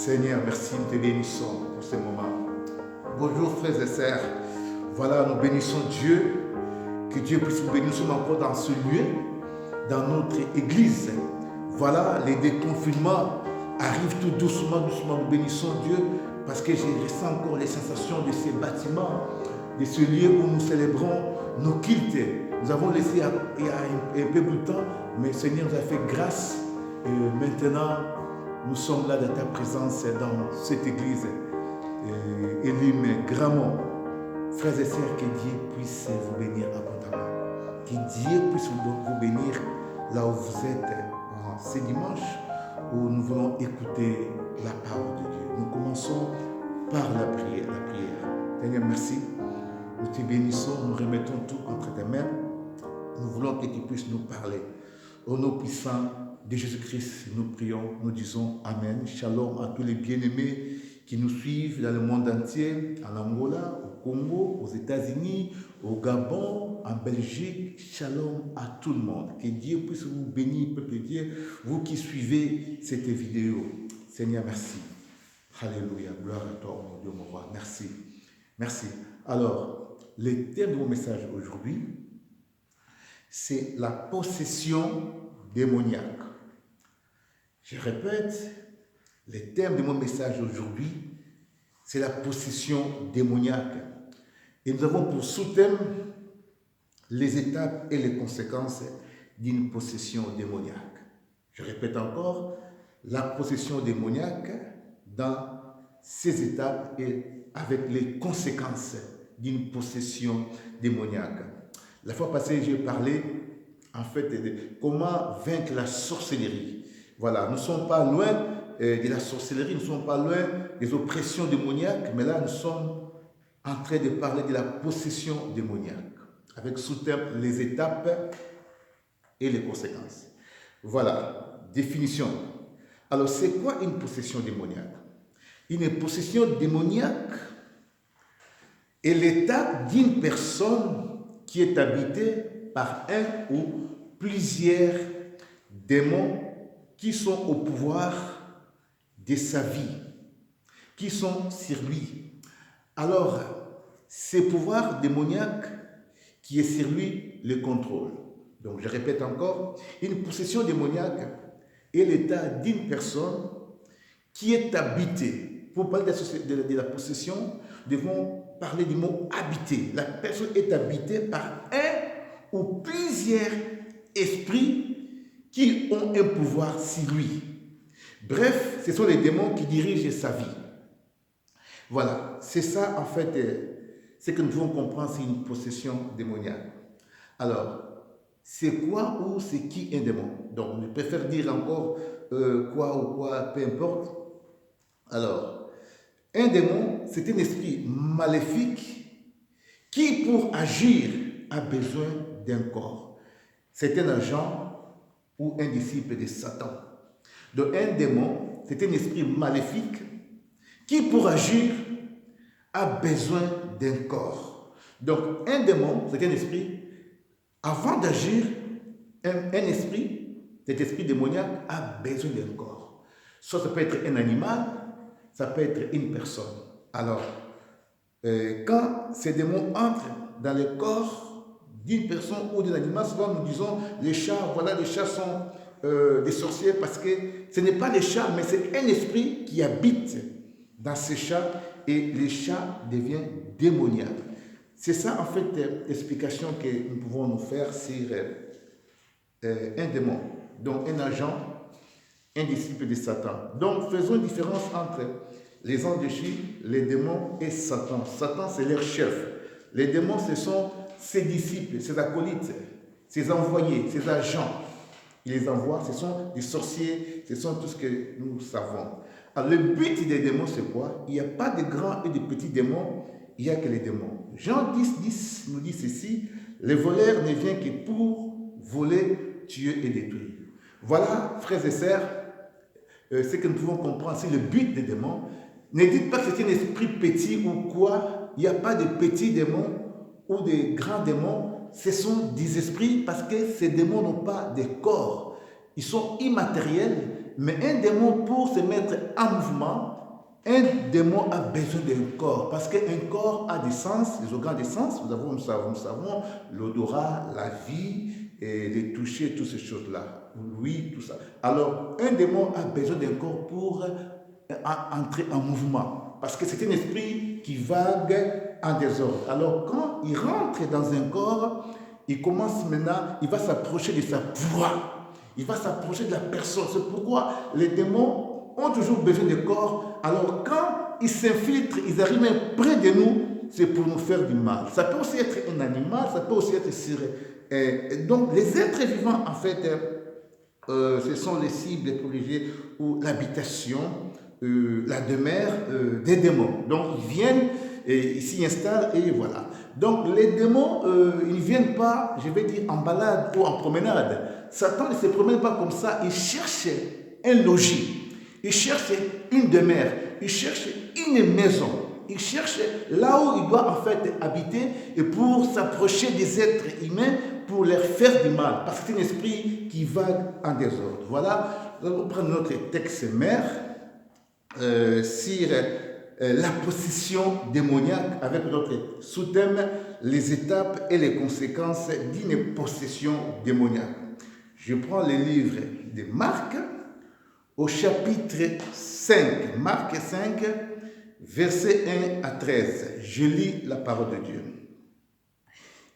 Seigneur, merci, nous te bénissons pour ce moment. Bonjour frères et sœurs. Voilà, nous bénissons Dieu. Que Dieu puisse nous bénir. Nous sommes encore dans ce lieu, dans notre église. Voilà, les déconfinements arrivent tout doucement, doucement. Nous bénissons Dieu parce que je ressens encore les sensations de ces bâtiments, de ce lieu où nous célébrons nos cultes. Nous avons laissé il y a un peu de temps, mais Seigneur nous a fait grâce. Et maintenant, nous sommes là dans ta présence dans cette église. Élim Gramont. Frères et sœurs, que Dieu puisse vous bénir abondamment. Que Dieu puisse vous bénir là où vous êtes ce dimanche où nous voulons écouter la parole de Dieu. Nous commençons par la prière. Seigneur, merci. Nous te bénissons, nous remettons tout entre tes mains. Nous voulons que tu puisses nous parler. Au nom puissant de Jésus-Christ, nous prions, nous disons Amen. Shalom à tous les bien-aimés qui nous suivent dans le monde entier, en Angola, au Congo, aux États-Unis, au Gabon, en Belgique. Shalom à tout le monde. Que Dieu puisse vous bénir, peuple de Dieu, vous qui suivez cette vidéo. Seigneur, merci. Alléluia. Gloire à toi, mon Dieu, mon roi. Merci. Merci. Alors, le thème de mon message aujourd'hui, c'est la possession démoniaque. Je répète, le thème de mon message aujourd'hui, c'est la possession démoniaque. Et nous avons pour sous-thème les étapes et les conséquences d'une possession démoniaque. Je répète encore, la possession démoniaque dans ses étapes et avec les conséquences d'une possession démoniaque. La fois passée, j'ai parlé en fait de comment vaincre la sorcellerie. Voilà, nous ne sommes pas loin de la sorcellerie, nous ne sommes pas loin des oppressions démoniaques, mais là nous sommes en train de parler de la possession démoniaque, avec sous-thème les étapes et les conséquences. Voilà, définition. Alors c'est quoi une possession démoniaque? Une possession démoniaque est l'état d'une personne qui est habitée par un ou plusieurs démons qui sont au pouvoir de sa vie, qui sont sur lui. Alors, ces pouvoirs démoniaques qui est sur lui le contrôle. Donc, je répète encore, une possession démoniaque est l'état d'une personne qui est habitée. Pour parler de la possession, nous devons parler du mot habité. La personne est habitée par un ou plusieurs esprits qui ont un pouvoir sur lui. Bref, ce sont les démons qui dirigent sa vie. Voilà, c'est ça en fait, ce que nous devons comprendre, c'est une possession démoniaque. Alors, c'est quoi ou c'est qui un démon? Donc, je préfère dire encore quoi ou quoi, peu importe. Alors, un démon, c'est un esprit maléfique qui, pour agir, a besoin d'un corps. C'est un agent ou un disciple de Satan. Donc, un démon, c'est un esprit maléfique qui, pour agir, a besoin d'un corps. Donc, un démon, c'est un esprit, avant d'agir, un esprit, cet esprit démoniaque, a besoin d'un corps. Soit ça peut être un animal, ça peut être une personne. Alors, quand ces démons entrent dans le corps d'une personne ou d'un animal, souvent nous disons, les chats, voilà, les chats sont des sorciers parce que ce n'est pas les chats, mais c'est un esprit qui habite dans ces chats et les chats deviennent démoniaques. C'est ça, en fait, l'explication que nous pouvons nous faire sur un démon, donc un agent, un disciple de Satan. Donc, faisons une différence entre les anges déchus, les démons et Satan. Satan, c'est leur chef. Les démons, ce sont ses disciples, ses acolytes, ses envoyés, ses agents. Il les envoie, ce sont des sorciers, ce sont tout ce que nous savons. Alors, le but des démons, c'est quoi? Il n'y a pas de grands et de petits démons, il n'y a que les démons. Jean 10 nous dit ceci, le voleur ne vient que pour voler, tuer et détruire. Voilà, frères et sœurs, ce que nous pouvons comprendre, c'est le but des démons. Ne dites pas que c'est un esprit petit ou quoi. Il n'y a pas de petits démons ou de grands démons. Ce sont des esprits parce que ces démons n'ont pas de corps. Ils sont immatériels. Mais un démon, pour se mettre en mouvement, un démon a besoin d'un corps. Parce qu'un corps a des sens, les organes des sens. Nous savons l'odorat, la vie, et les toucher, toutes ces choses-là. Oui, tout ça. Alors, un démon a besoin d'un corps pour entrer en mouvement. Parce que c'est un esprit qui vague en désordre. Alors, quand il rentre dans un corps, il commence maintenant, il va s'approcher de sa proie. Il va s'approcher de la personne. C'est pourquoi les démons ont toujours besoin de corps. Alors, quand ils s'infiltrent, ils arrivent même près de nous, c'est pour nous faire du mal. Ça peut aussi être un animal, ça peut aussi être sur... donc, les êtres vivants, en fait, ce sont les cibles privilégiées ou l'habitation, la demeure des démons. Donc, ils viennent, ils s'y installent et voilà. Donc, les démons, ils ne viennent pas, je vais dire, en balade ou en promenade. Satan ne se promène pas comme ça. Il cherche un logis. Il cherche une demeure. Il cherche une maison. Il cherche là où il doit en fait habiter et pour s'approcher des êtres humains pour leur faire du mal. Parce que c'est un esprit qui vague en désordre. Voilà, nous allons prendre notre texte mère sur la possession démoniaque avec notre sous-thème les étapes et les conséquences d'une possession démoniaque. Je prends le livre de Marc au chapitre 5, Marc 5, versets 1 à 13. Je lis la parole de Dieu.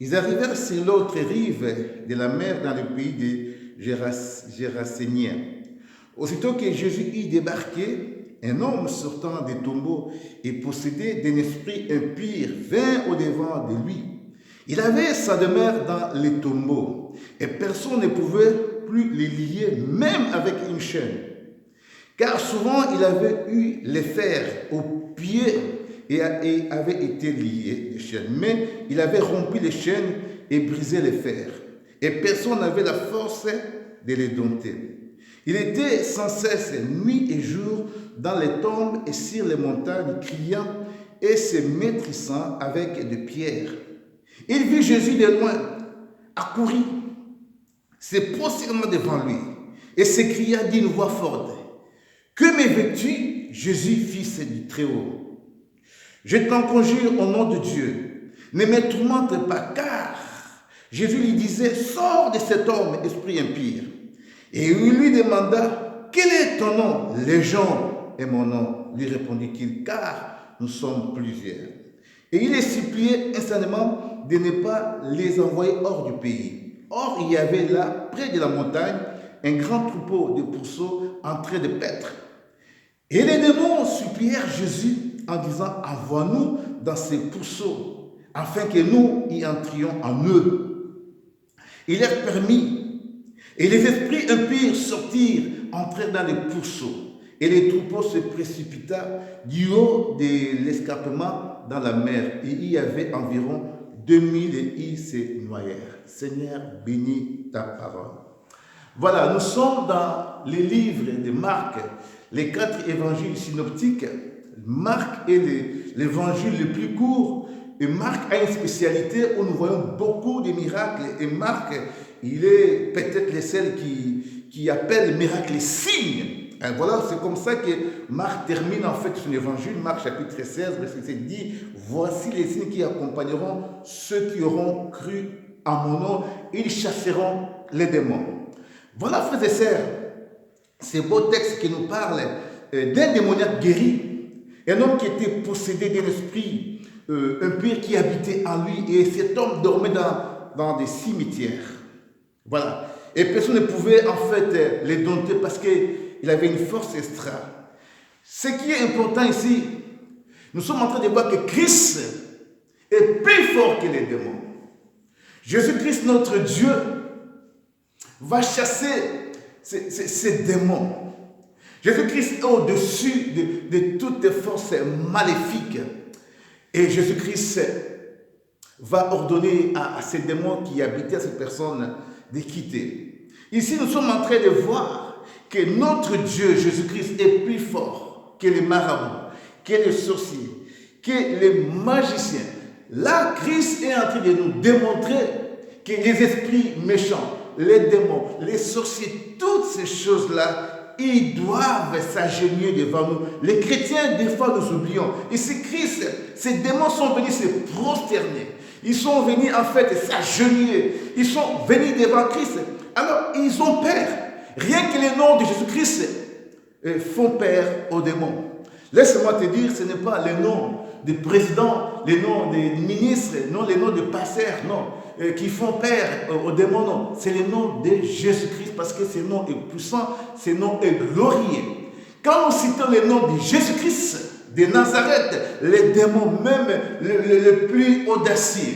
Ils arrivèrent sur l'autre rive de la mer dans le pays des Géraséniens. Aussitôt que Jésus y débarquait, un homme sortant des tombeaux et possédé d'un esprit impur vint au-devant de lui. Il avait sa demeure dans les tombeaux et personne ne pouvait plus les lier, même avec une chaîne. Car souvent il avait eu les fers aux pieds et avait été lié les chaînes. Mais il avait rompu les chaînes et brisé les fers. Et personne n'avait la force de les dompter. Il était sans cesse, nuit et jour, dans les tombes et sur les montagnes, criant et se maîtrissant avec des pierres. Il vit Jésus de loin, accourir, se prosterna devant lui et s'écria d'une voix forte: que m'es-tu, Jésus, fils du Très-Haut? Je t'en conjure au nom de Dieu, ne me tourmente pas, car Jésus lui disait: sors de cet homme, esprit impur. Et il lui demanda: quel est ton nom? Légion est mon nom, lui répondit-il, car nous sommes plusieurs. Et il les suppliait instantanément de ne pas les envoyer hors du pays. Or, il y avait là, près de la montagne, un grand troupeau de pourceaux en train de paître. Et les démons supplièrent Jésus en disant: envoie-nous dans ces pourceaux, afin que nous y entrions en eux. Il leur permit, et les esprits impurs sortirent, entrèrent dans les pourceaux, et les troupeaux se précipita du haut de l'escarpement dans la mer, et il y avait environ 2000 et ils se noyèrent. Seigneur, bénis ta parole. Voilà, nous sommes dans les livres de Marc, les 4 évangiles synoptiques. Marc est l'évangile le plus court, et Marc a une spécialité où nous voyons beaucoup de miracles, et Marc, il est peut-être le seul qui appelle miracle les signes. Et voilà, c'est comme ça que Marc termine en fait son évangile. Marc chapitre 16, verset 7 dit: voici les signes qui accompagneront ceux qui auront cru en mon nom, ils chasseront les démons. Voilà, frères et sœurs, ces beaux textes qui nous parlent d'un démoniaque guéri, un homme qui était possédé d'un esprit impur qui habitait en lui, et cet homme dormait dans des cimetières. Voilà. Et personne ne pouvait en fait les dompter parce qu'il avait une force extra. Ce qui est important ici, nous sommes en train de voir que Christ est plus fort que les démons. Jésus-Christ, notre Dieu, va chasser ces démons. Jésus-Christ est au-dessus de toutes forces maléfiques. Et Jésus-Christ va ordonner à ces démons qui habitaient à ces personnes de quitter. Ici, nous sommes en train de voir que notre Dieu, Jésus-Christ, est plus fort que les marabouts, que les sorciers, que les magiciens. Là, Christ est en train de nous démontrer que les esprits méchants, les démons, les sorciers, toutes ces choses-là, ils doivent s'agenouiller devant nous. Les chrétiens, des fois, nous oublions. Ici, Christ, ces démons sont venus se prosterner. Ils sont venus, en fait, s'agenouiller. Ils sont venus devant Christ. Alors, ils ont peur. Rien que les noms de Jésus-Christ font peur aux démons. Laisse-moi te dire, ce n'est pas les noms des présidents, les noms des ministres, non, les noms des pasteurs, non, qui font peur aux démons, non. C'est le nom de Jésus-Christ parce que ce nom est puissant, ce nom est glorieux. Quand nous citons le nom de Jésus-Christ de Nazareth, les démons, même les plus audacieux,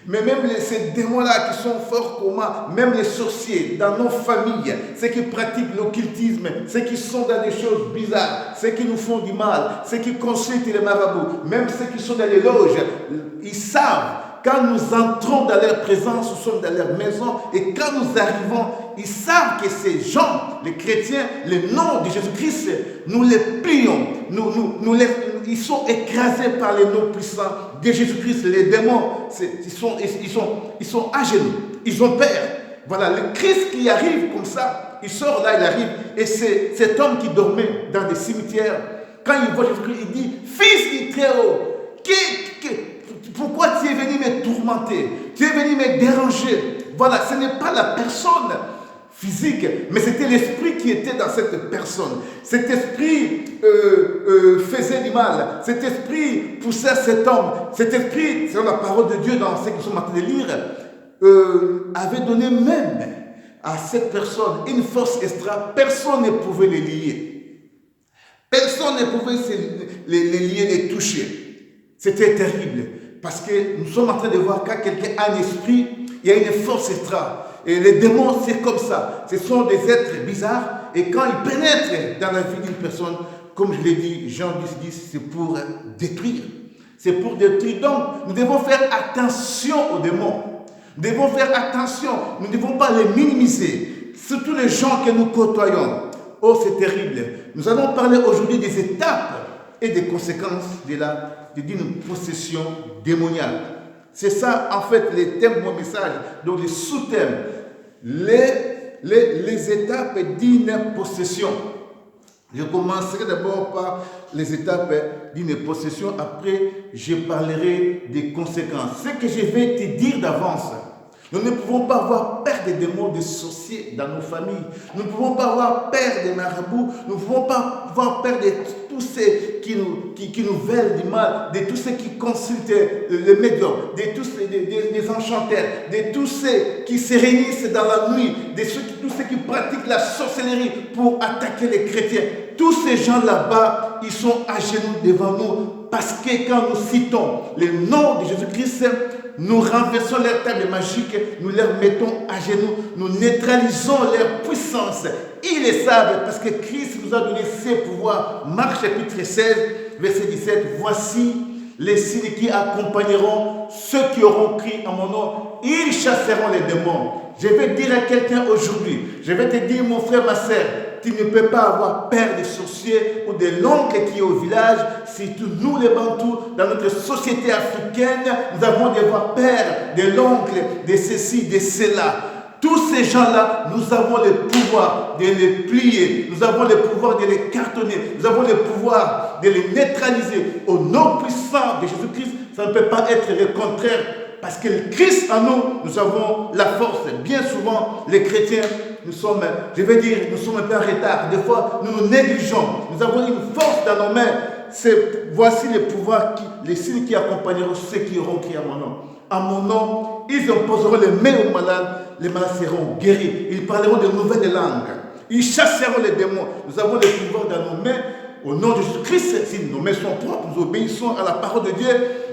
mais même ces démons-là qui sont forts comment, même les sorciers dans nos familles, ceux qui pratiquent l'occultisme, ceux qui sont dans des choses bizarres, ceux qui nous font du mal, ceux qui consultent les marabouts, même ceux qui sont dans les loges, ils savent, quand nous entrons dans leur présence, nous sommes dans leur maison, et quand nous arrivons, ils savent que ces gens, les chrétiens, le nom de Jésus-Christ, nous les plions, ils sont écrasés par les noms puissants de Jésus-Christ. Les démons, ils sont à genoux, ils ont peur. Voilà, le Christ qui arrive comme ça, il sort là, il arrive, et c'est cet homme qui dormait dans des cimetières, quand il voit Jésus-Christ, il dit, Fils du Très-Haut, pourquoi tu es venu me tourmenter? Tu es venu me déranger. Voilà, ce n'est pas la personne physique, mais c'était l'esprit qui était dans cette personne. Cet esprit faisait du mal. Cet esprit poussait cet homme. Cet esprit, selon la parole de Dieu dans ce que nous sommes en train de lire, avait donné même à cette personne une force extra. Personne ne pouvait les lier. Personne ne pouvait les lier, les toucher. C'était terrible. Parce que nous sommes en train de voir quand quelqu'un a un esprit, il y a une force extra. Et les démons, c'est comme ça. Ce sont des êtres bizarres. Et quand ils pénètrent dans la vie d'une personne, comme je l'ai dit, Jean 10, c'est pour détruire. C'est pour détruire. Donc, nous devons faire attention aux démons. Nous devons faire attention. Nous ne devons pas les minimiser. Surtout les gens que nous côtoyons. Oh, c'est terrible. Nous allons parler aujourd'hui des étapes et des conséquences d'une possession démoniaque. C'est ça, en fait, les thèmes de mon message. Donc, les sous-thèmes. Les étapes d'une possession. Je commencerai d'abord par les étapes d'une possession. Après, je parlerai des conséquences. Ce que je vais te dire d'avance. Nous ne pouvons pas avoir peur des démons, des sorciers dans nos familles. Nous ne pouvons pas avoir peur des marabouts. Nous ne pouvons pas avoir peur de tous ceux qui nous veulent du mal, de tous ceux qui consultent les médiums, de tous des enchanteurs, de tous ceux qui se réunissent dans la nuit, tous ceux qui pratiquent la sorcellerie pour attaquer les chrétiens. Tous ces gens là-bas, ils sont à genoux devant nous parce que quand nous citons le nom de Jésus-Christ, nous renversons leur table magique, nous leur mettons à genoux, nous neutralisons leur puissance. Ils le savent parce que Christ nous a donné ses pouvoirs. Marc chapitre 16, verset 17. Voici les signes qui accompagneront ceux qui auront crié en mon nom. Ils chasseront les démons. Je vais dire à quelqu'un aujourd'hui, je vais te dire mon frère, ma soeur, tu ne peux pas avoir peur des sorciers ou de l'oncle qui est au village. Surtout nous les Bantous, dans notre société africaine, nous avons devoir peur de l'oncle, de ceci, de cela. Tous ces gens-là, nous avons le pouvoir de les plier, nous avons le pouvoir de les cartonner, nous avons le pouvoir de les neutraliser. Au nom puissant de Jésus-Christ, ça ne peut pas être le contraire. Parce que le Christ en nous, nous avons la force. Bien souvent, les chrétiens, nous sommes un peu en retard. Des fois, nous nous négligeons. Nous avons une force dans nos mains. Voici les pouvoirs, les signes qui accompagneront ceux qui auront crié à mon nom. À mon nom, ils imposeront les mains aux malades. Les malades seront guéris. Ils parleront de nouvelles langues. Ils chasseront les démons. Nous avons le pouvoir dans nos mains. Au nom de Jésus-Christ, si nos mains sont propres, nous obéissons à la parole de Dieu.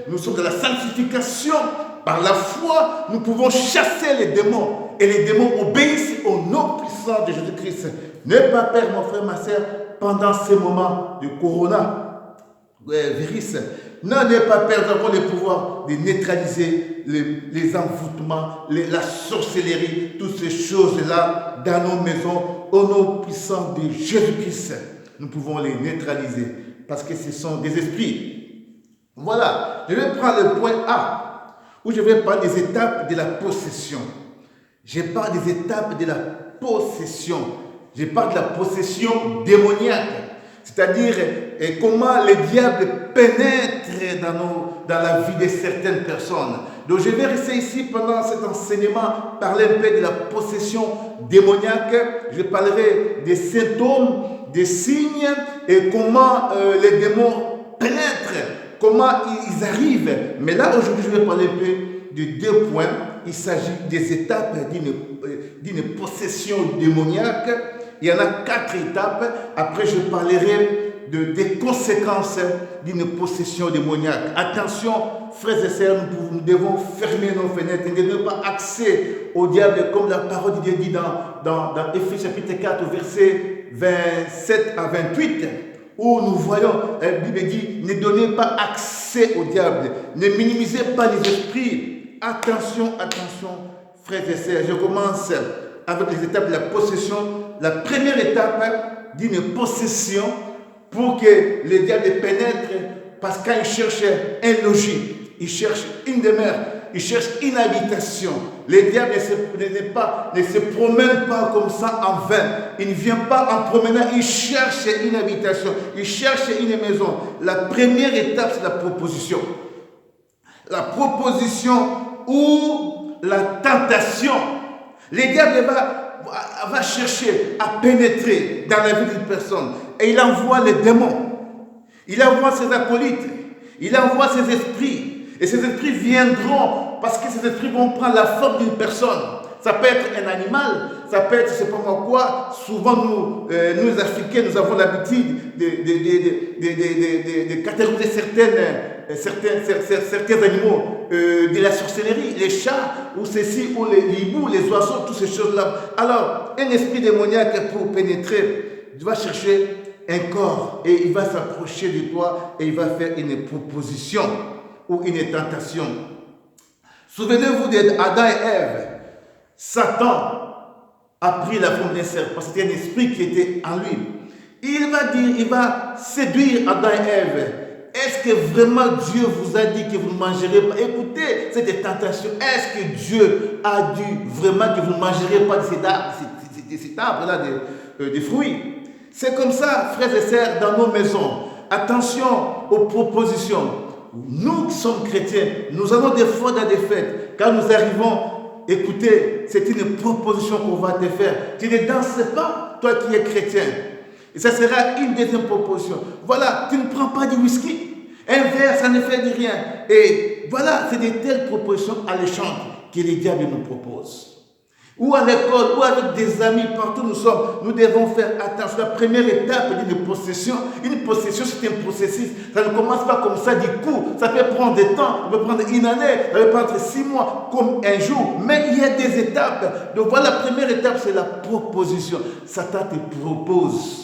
Nous sommes dans la sanctification. Par la foi, nous pouvons chasser les démons. Et les démons obéissent au nom puissant de Jésus-Christ. N'aie pas peur, mon frère, ma soeur, pendant ces moments de coronavirus. N'ayez pas peur d'avoir le pouvoir de neutraliser les envoûtements, la sorcellerie, toutes ces choses-là dans nos maisons. Au nom puissant de Jésus-Christ, nous pouvons les neutraliser parce que ce sont des esprits. Voilà, je vais prendre le point A, où je vais parler des étapes de la possession. Je parle des étapes de la possession. Je parle de la possession démoniaque. C'est-à-dire comment le diable pénètre dans la vie de certaines personnes. Donc je vais rester ici pendant cet enseignement, parler un peu de la possession démoniaque. Je parlerai des symptômes, des signes et comment les démons pénètrent, comment ils arrivent. Mais là aujourd'hui je vais parler un peu de 2 points. Il s'agit des étapes d'une possession démoniaque. Il y en a 4 étapes. Après, je parlerai des conséquences d'une possession démoniaque. Attention, frères et sœurs, nous devons fermer nos fenêtres. Nous ne devons pas accès au diable, comme la parole de Dieu dit dans Éphésiens chapitre 4, verset 27 à 28, où nous voyons, la Bible dit, ne donnez pas accès au diable. Ne minimisez pas les esprits. Attention, attention, frères et sœurs. Je commence avec les étapes de la possession. La première étape d'une possession pour que le diable pénètre, parce qu'il cherche un logis, il cherche une demeure, il cherche une habitation. Le diable ne se promène pas comme ça en vain. Il ne vient pas en promenant, il cherche une habitation, il cherche une maison. La première étape, c'est la proposition. La proposition ou la tentation. Le diable va chercher à pénétrer dans la vie d'une personne. Et il envoie les démons. Il envoie ses acolytes. Il envoie ses esprits. Et ces esprits viendront parce que ces esprits vont prendre la forme d'une personne. Ça peut être un animal, ça peut être, je ne sais pas moi quoi. Souvent, nous les Africains, nous avons l'habitude de catégoriser certains animaux de la sorcellerie, les chats, ou ceci, ou les hiboux, les oiseaux, toutes ces choses-là. Alors, un esprit démoniaque pour pénétrer, tu vas chercher un corps et il va s'approcher de toi et il va faire une proposition ou une tentation. Souvenez-vous d'Adam et Ève. Satan a pris la forme d'un serpent parce que c'était un esprit qui était en lui. Il va séduire Adam et Ève. Est-ce que vraiment Dieu vous a dit que vous ne mangerez pas? Écoutez, c'est des tentations. Est-ce que Dieu a dit vraiment que vous ne mangerez pas de cet arbre-là de fruits? C'est comme ça, frères et sœurs, dans nos maisons. Attention aux propositions. Nous qui sommes chrétiens, nous avons des fois dans des fêtes. Quand nous arrivons, écoutez, c'est une proposition qu'on va te faire. Tu ne danses pas, toi qui es chrétien. Et ça sera une deuxième proposition. Voilà, tu ne prends pas du whisky. Un verre, ça ne fait de rien. Et voilà, c'est de telles propositions alléchantes que les diables nous proposent. Ou à l'école, ou avec des amis, partout où nous sommes, nous devons faire attention. La première étape d'une possession, une possession, c'est un processus. Ça ne commence pas comme ça du coup. Ça peut prendre du temps, ça peut prendre une année, ça peut prendre 6 mois, comme un jour. Mais il y a des étapes. Donc voilà, la première étape, c'est la proposition. Satan te propose.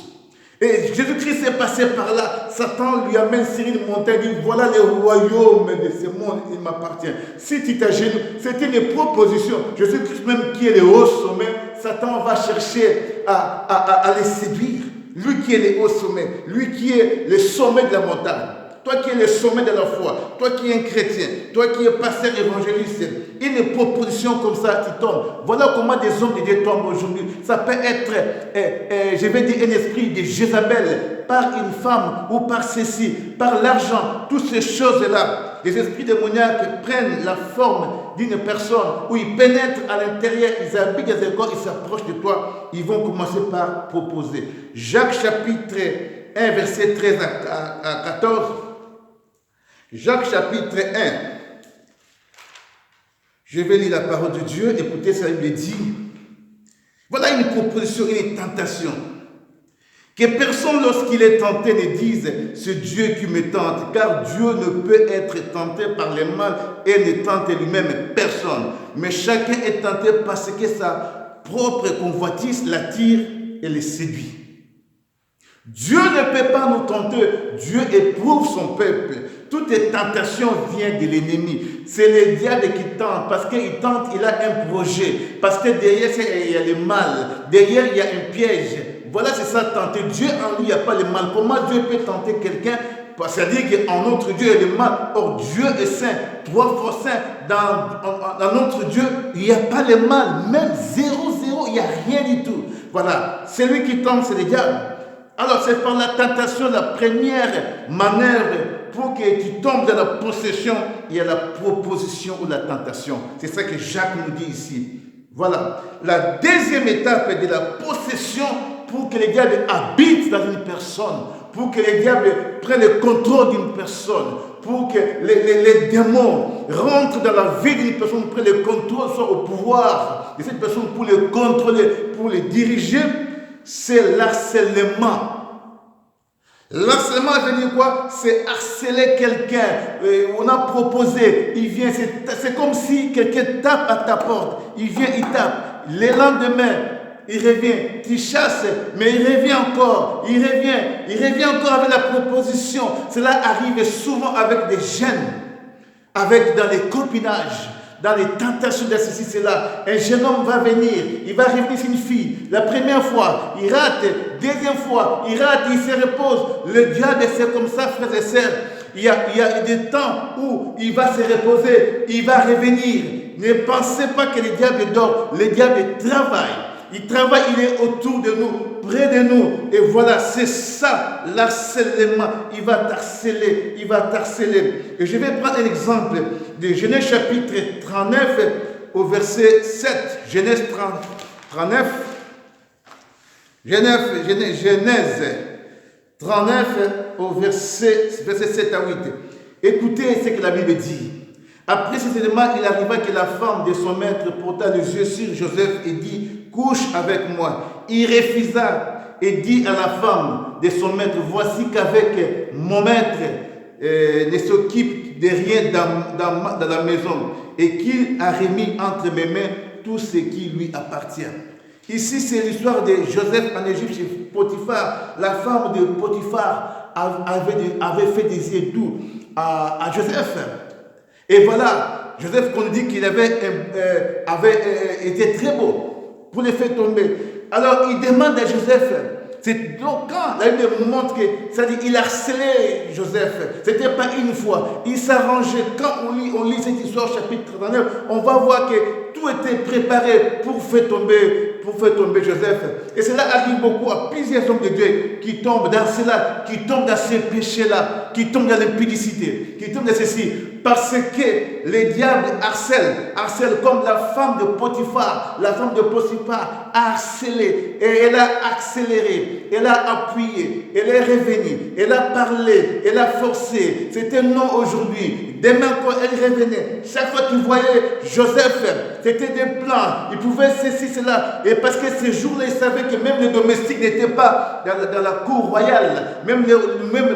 Et Jésus-Christ est passé par là. Satan lui amène sur une montagne. Il dit, voilà le royaume de ce monde, il m'appartient. Si tu t'agenouilles, c'était une proposition. Jésus-Christ même qui est le haut sommet, Satan va chercher à les séduire. Lui qui est le haut sommet, lui qui est le sommet de la montagne. Toi qui es le sommet de la foi, toi qui es un chrétien, toi qui es pasteur évangéliste, une proposition comme ça qui tombe. Voilà comment des hommes de Dieu tombent aujourd'hui. Ça peut être, je vais dire, un esprit de Jézabel, par une femme ou par ceci, par l'argent, toutes ces choses-là. Les esprits démoniaques prennent la forme d'une personne où ils pénètrent à l'intérieur, ils habitent dans un corps, ils s'approchent de toi, ils vont commencer par proposer. Jacques chapitre 1, verset 13 à 14. Jacques chapitre 1. Je vais lire la parole de Dieu. Écoutez, ça Bible dit. Voilà une proposition, une tentation. Que personne, lorsqu'il est tenté, ne dise « c'est Dieu qui me tente », car Dieu ne peut être tenté par le mal et ne tente lui-même personne. Mais chacun est tenté parce que sa propre convoitise l'attire et le séduit. Dieu ne peut pas nous tenter, Dieu éprouve son peuple. Toute tentation vient de l'ennemi. C'est le diable qui tente, parce qu'il tente, il a un projet. Parce que derrière, il y a le mal. Derrière, il y a un piège. Voilà, c'est ça, tenter. Dieu en lui, il n'y a pas le mal. Comment Dieu peut tenter quelqu'un? C'est-à-dire qu'en notre Dieu, il y a le mal. Or, Dieu est saint, 3 fois saint. Dans notre Dieu, il n'y a pas le mal. Même 0, il n'y a rien du tout. Voilà, celui qui tombe, c'est le diable. Alors c'est par la tentation, la première manœuvre pour que tu tombes dans la possession, il y a la proposition ou la tentation. C'est ça que Jacques nous dit ici. Voilà. La deuxième étape de la possession pour que le diable habite dans une personne, pour que le diable prenne le contrôle d'une personne, pour que les démons rentrent dans la vie d'une personne, prennent le contrôle, soit au pouvoir de cette personne pour le contrôler, pour le diriger, c'est l'harcèlement. L'harcèlement veut dire quoi? C'est harceler quelqu'un. On a proposé, il vient, c'est comme si quelqu'un tape à ta porte. Il vient, il tape. Le lendemain, il revient, tu chasses, mais il revient encore, il revient encore avec la proposition. Cela arrive souvent avec des jeunes, avec dans les copinages, dans les tentations de ceci, cela. Un jeune homme va venir, il va revenir sur une fille. La première fois, il rate. Deuxième fois, il rate, il se repose. Le diable, c'est comme ça, frères et sœurs. Il y a des temps où il va se reposer, il va revenir. Ne pensez pas que le diable dort. Le diable travaille. Il travaille, il est autour de nous, près de nous. Et voilà, c'est ça, l'harcèlement. Il va t'harceler, il va t'harceler. Et je vais prendre un exemple de Genèse chapitre 39 au verset 7. Genèse 39. Genèse 39 au verset 7 à 8. Écoutez ce que la Bible dit. Après ces éléments, il arriva que la femme de son maître porta les yeux sur Joseph et dit, couche avec moi. Il refusa et dit à la femme de son maître, voici qu'avec mon maître ne s'occupe de rien dans la maison et qu'il a remis entre mes mains tout ce qui lui appartient. Ici, c'est l'histoire de Joseph en Égypte chez Potiphar. La femme de Potiphar avait fait des yeux doux à Joseph. Et voilà, Joseph, qu'on dit qu'il avait été très beau pour les faire tomber. Alors, il demande à Joseph, c'est donc quand la Bible montre que, c'est-à-dire, il harcelait Joseph. Ce n'était pas une fois. Il s'arrangeait. Quand on lit cette histoire, chapitre 39, on va voir que tout était préparé pour faire tomber Joseph. Et cela arrive beaucoup à plusieurs hommes de Dieu qui tombent dans cela, qui tombent dans ces péchés-là, qui tombent dans l'impudicité, qui tombent dans ceci. Parce que les diables harcèlent comme la femme de Potiphar. La femme de Potiphar a harcelé et elle a accéléré, elle a appuyé, elle est revenue, elle a parlé, elle a forcé. C'était non aujourd'hui. Demain, quand elle revenait, chaque fois qu'il voyait Joseph, c'était des plans. Il pouvait ceci, cela. Et parce que ces jours-là, il savait que même les domestiques n'étaient pas dans la cour royale. Même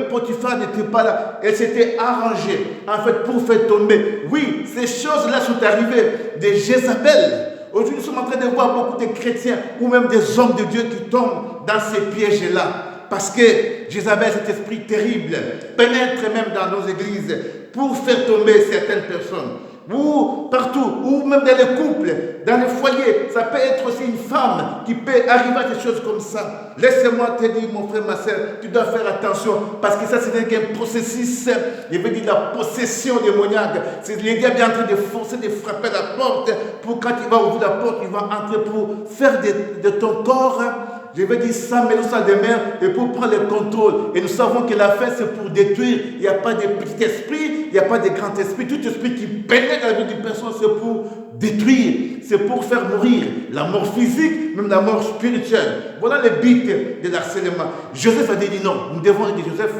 Potiphar n'était pas là. Elle s'était arrangée, en fait, pour faire tomber. Oui, ces choses-là sont arrivées de Jézabel. Aujourd'hui, nous sommes en train de voir beaucoup de chrétiens ou même des hommes de Dieu qui tombent dans ces pièges-là. Parce que Jézabel, cet esprit terrible, pénètre même dans nos églises pour faire tomber certaines personnes. Ou partout, ou même dans les couples, dans les foyers, ça peut être aussi une femme qui peut arriver à des choses comme ça. Laissez-moi te dire, mon frère, ma soeur, tu dois faire attention, parce que ça, c'est un processus, je veux dire la possession démoniaque. C'est le diable est en train de forcer, de frapper la porte, pour quand il va ouvrir la porte, il va entrer pour faire de ton corps, je veux dire, sans mêler sa demeure et pour prendre le contrôle. Et nous savons que la fin, c'est pour détruire. Il n'y a pas de petit esprit, il n'y a pas de grand esprit. Tout esprit qui pénètre dans la vie d'une personne, c'est pour détruire, c'est pour faire mourir. La mort physique, même la mort spirituelle. Voilà le but de l'harcèlement. Joseph a dit non, nous devons aider Joseph.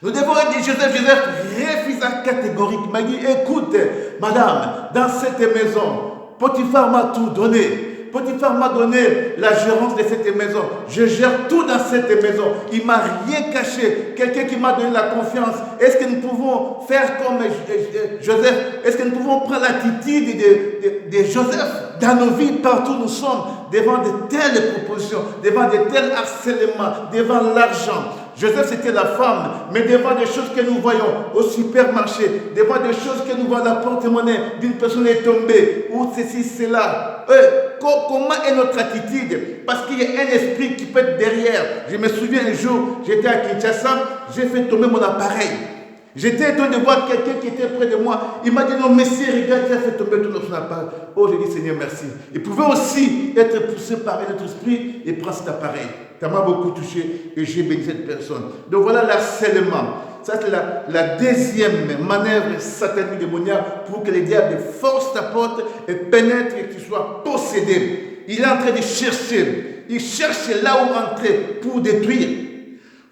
Nous devons aider Joseph. Joseph refusa catégoriquement. Il dit, écoute, madame, dans cette maison, Potiphar m'a tout donné. Potiphar m'a donné la gérance de cette maison. Je gère tout dans cette maison. Il ne m'a rien caché. Quelqu'un qui m'a donné la confiance. Est-ce que nous pouvons faire comme Joseph? Est-ce que nous pouvons prendre l'attitude de Joseph dans nos vies, partout où nous sommes, devant de telles propositions, devant de tels harcèlements, devant l'argent? Joseph, c'était la femme, mais devant des choses que nous voyons au supermarché, devant des choses que nous voyons à la porte-monnaie d'une personne est tombée, ou ceci, cela. Comment est notre attitude? Parce qu'il y a un esprit qui peut être derrière. Je me souviens un jour, j'étais à Kinshasa, j'ai fait tomber mon appareil. J'étais étonné de voir quelqu'un qui était près de moi. Il m'a dit, non, Messie, regarde, tu as fait tomber tout notre appareil. Oh, j'ai dit, Seigneur, merci. Il pouvait aussi être poussé par un autre esprit et prendre cet appareil. Ça m'a beaucoup touché et j'ai béni cette personne. Donc voilà l'harcèlement. Ça, c'est la deuxième manœuvre satanique démoniaque pour que les diables forcent ta porte et pénètrent et que tu sois possédé. Il est en train de chercher. Il cherche là où entrer pour détruire.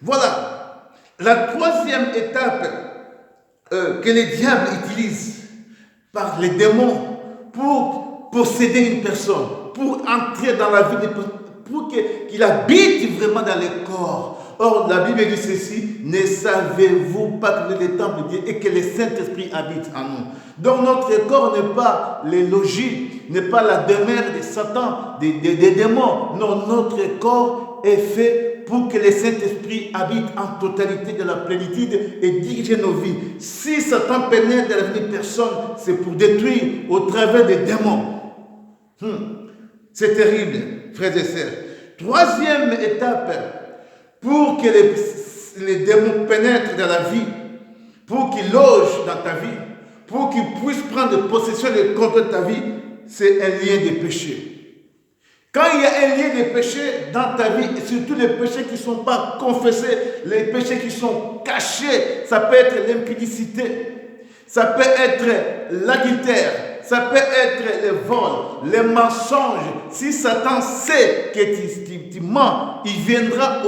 Voilà. La troisième étape que les diables utilisent par les démons pour posséder une personne, pour entrer dans la vie des personnes, pour qu'il habite vraiment dans le corps. Or, la Bible dit ceci, ne savez-vous pas que vous êtes le temple de Dieu et que le Saint-Esprit habite en nous. Donc notre corps n'est pas les logis, n'est pas la demeure de Satan, des démons. Non, notre corps est fait pour que le Saint-Esprit habite en totalité de la plénitude et dirige nos vies. Si Satan pénètre dans la vie des personnes, c'est pour détruire au travers des démons. C'est terrible, frères et sœurs. Troisième étape, pour que les démons pénètrent dans la vie, pour qu'ils logent dans ta vie, pour qu'ils puissent prendre possession et contrôle de ta vie, c'est un lien de péché. Quand il y a un lien de péché dans ta vie, et surtout les péchés qui ne sont pas confessés, les péchés qui sont cachés, ça peut être l'impudicité, ça peut être l'adultère, ça peut être les vols, les mensonges. Si Satan sait que tu mens, il viendra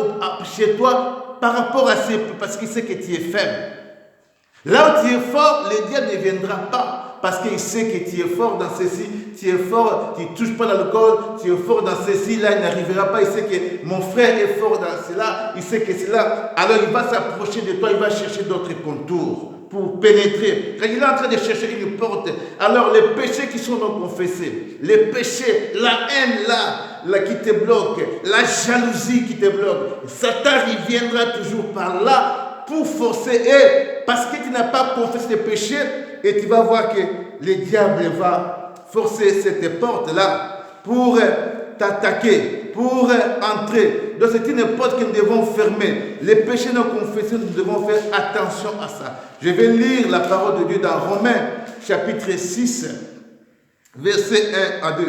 chez toi par rapport à ces, parce qu'il sait que tu es faible. Là où tu es fort, le diable ne viendra pas parce qu'il sait que tu es fort dans ceci, tu es fort, tu ne touches pas l'alcool, tu es fort dans ceci, là il n'arrivera pas, il sait que mon frère est fort dans cela, il sait que c'est là, alors il va s'approcher de toi, il va chercher d'autres contours pour pénétrer. Quand il est en train de chercher une porte, alors les péchés qui sont non confessés, les péchés, la haine là qui te bloque, la jalousie qui te bloque, Satan il viendra toujours par là pour forcer, et parce que tu n'as pas confessé tes péchés, et tu vas voir que le diable va forcer cette porte-là pour t'attaquer, pour entrer. Donc c'est une porte que nous devons fermer. Les péchés non confessés, nous devons faire attention à ça. Je vais lire la parole de Dieu dans Romains, chapitre 6, versets 1 à 2.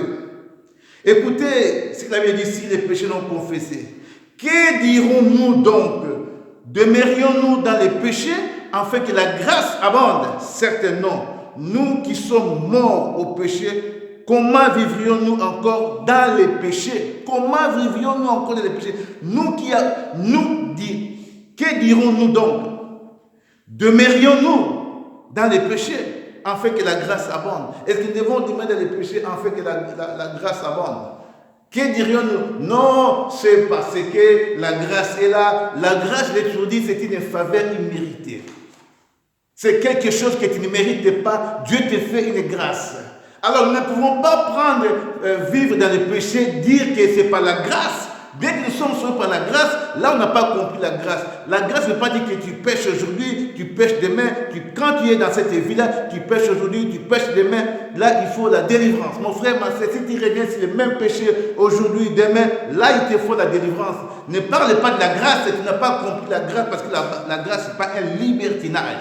Écoutez ce qu'il avait dit ici, les péchés non confessés. Que dirons-nous donc? Demeurions-nous dans les péchés afin que la grâce abonde? Certainement, nous qui sommes morts au péché, comment vivrions-nous encore dans les péchés? Comment vivrions-nous encore dans les péchés? Que dirons-nous donc? Demeurions-nous dans les péchés afin que la grâce abonde? Est-ce que nous devons demeurer dans les péchés afin que la grâce abonde? Que dirions-nous? Non, c'est parce que la grâce est là. La grâce, je l'ai toujours dit, c'est une faveur imméritée. C'est quelque chose que tu ne mérites pas. Dieu te fait une grâce. Alors, nous ne pouvons pas vivre dans le péché, dire que ce n'est pas la grâce. Bien que nous sommes sauvés par la grâce, là on n'a pas compris la grâce. La grâce ne veut pas dire que tu pêches aujourd'hui, tu pêches demain. Quand tu es dans cette vie-là, tu pêches aujourd'hui, tu pêches demain. Là, il faut la délivrance. Mon frère, ma sœur, si tu reviens sur le même péché aujourd'hui, demain, là, il te faut la délivrance. Ne parle pas de la grâce, tu n'as pas compris la grâce parce que la grâce, ce n'est pas un libertinage.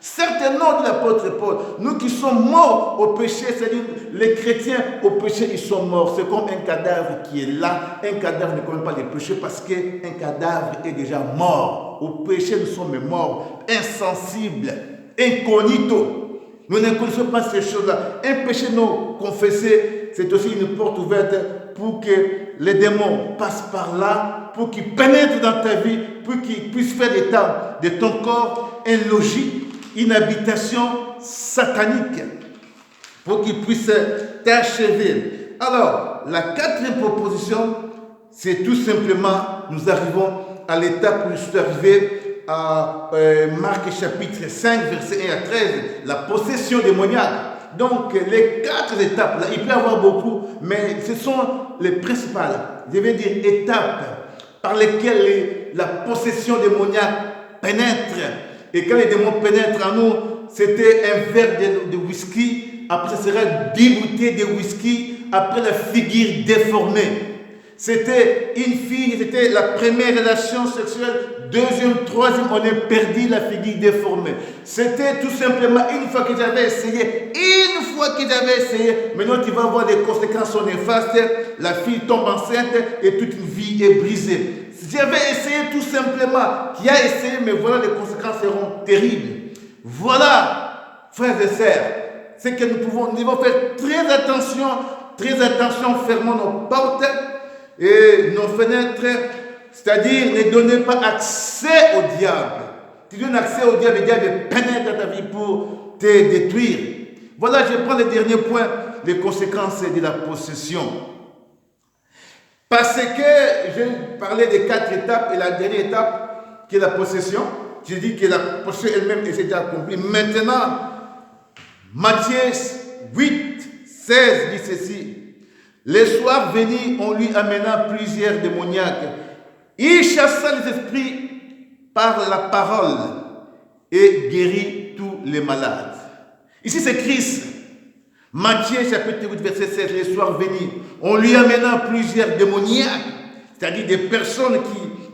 Certainement, dit l'apôtre Paul, nous qui sommes morts au péché, c'est-à-dire les chrétiens au péché, ils sont morts. C'est comme un cadavre qui est là. Un cadavre ne commet pas les péchés parce qu'un cadavre est déjà mort. Au péché, nous sommes morts, insensibles, incognito. Nous ne connaissons pas ces choses-là. Un péché non confessé, c'est aussi une porte ouverte pour que les démons passent par là, pour qu'ils pénètrent dans ta vie, pour qu'ils puissent faire de ton corps un logis, une habitation satanique, pour qu'ils puissent t'achever. Alors, la quatrième proposition, c'est tout simplement, nous arrivons à l'étape où je suis arrivé à Marc chapitre 5, verset 1 à 13, la possession démoniaque. Donc, les 4 étapes, là, il peut y avoir beaucoup, mais ce sont les principales, je vais dire étapes par lesquelles la possession démoniaque pénètre. Et quand les démons pénètrent en nous, c'était un verre de whisky, après ce sera 10 bouteilles de whisky, après la figure déformée. C'était une fille, c'était la première relation sexuelle, deuxième, troisième, on est perdu la figure déformée. C'était tout simplement une fois qu'ils avaient essayé, maintenant tu vas voir des conséquences néfastes, la fille tombe enceinte et toute une vie est brisée. J'avais essayé tout simplement, qui a essayé, mais voilà les conséquences seront terribles. Voilà, frères et sœurs, c'est que nous devons faire très attention, fermons nos portes et nos fenêtres, c'est-à-dire ne donnez pas accès au diable. Tu donnes accès au diable, le diable pénètre dans ta vie pour te détruire. Voilà, je prends le dernier point, les conséquences de la possession. Parce que je parlais des 4 étapes et la dernière étape qui est la possession, j'ai dit que la possession elle-même est déjà accomplie. Maintenant, Matthieu 8, 16 dit ceci. Le soir venu, on lui amena plusieurs démoniaques. Il chassa les esprits par la parole et guérit tous les malades. Ici c'est Christ. Matthieu chapitre 8 verset 16. Le soir venu, on lui amena plusieurs démoniaques, c'est-à-dire des personnes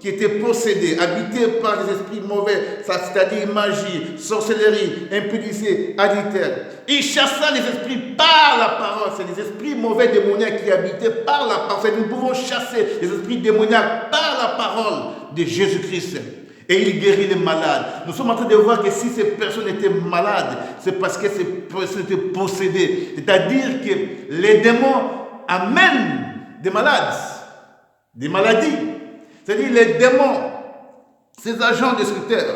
qui étaient possédées, habitées par des esprits mauvais, c'est-à-dire magie, sorcellerie, impudicité, adultère. Il chassa les esprits par la parole. C'est les esprits mauvais démoniaques qui habitaient par la parole. Nous pouvons chasser les esprits démoniaques par la parole de Jésus-Christ. Et il guérit les malades. Nous sommes en train de voir que si ces personnes étaient malades, c'est parce que ces personnes étaient possédées. C'est-à-dire que les démons amènent des malades, des maladies. C'est-à-dire les démons, ces agents destructeurs,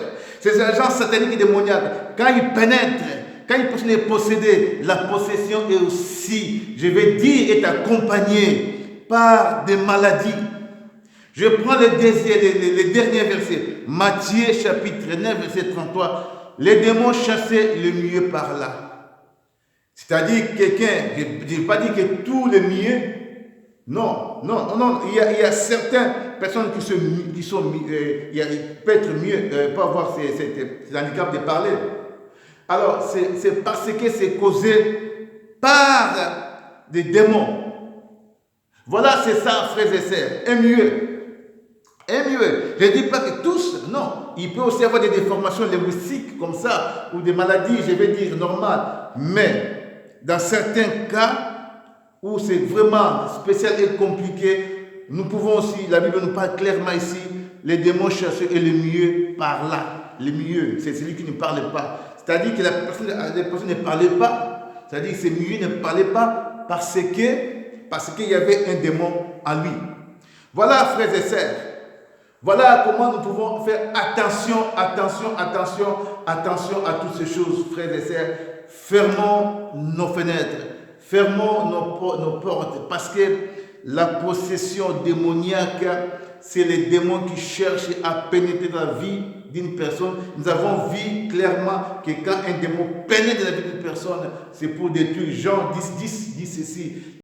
ces agents sataniques et démoniaques, quand ils pénètrent, quand une personne est possédée, la possession est aussi, je vais dire, est accompagnée par des maladies. Je prends le dernier verset, Matthieu chapitre 9, verset 33. Les démons chassaient le mieux par là. C'est-à-dire quelqu'un, je ne vais pas dire que tous les mieux, non, il y a certaines personnes qui sont peut être mieux, pas avoir ces handicaps de parler. Alors, c'est parce que c'est causé par des démons. Voilà, c'est ça, frères et sœurs, et mieux. Je ne dis pas que tous, non. Il peut aussi avoir des déformations linguistiques comme ça, ou des maladies, je vais dire, normales. Mais, dans certains cas, où c'est vraiment spécial et compliqué, nous pouvons aussi, la Bible nous parle clairement ici, les démons chasseurs et le mieux par là. Le mieux, c'est celui qui ne parle pas. C'est-à-dire que la personne ne parlait pas, c'est-à-dire que ces mieux ne parlaient pas parce qu'il y avait un démon en lui. Voilà, frères et sœurs. Voilà comment nous pouvons faire attention à toutes ces choses, frères et sœurs. Fermons nos fenêtres, fermons nos portes, parce que la possession démoniaque, c'est les démons qui cherchent à pénétrer dans la vie d'une personne. Nous avons vu clairement que quand un démon pénètre dans la vie d'une personne, c'est pour détruire. Jean 10, 10 dit ceci.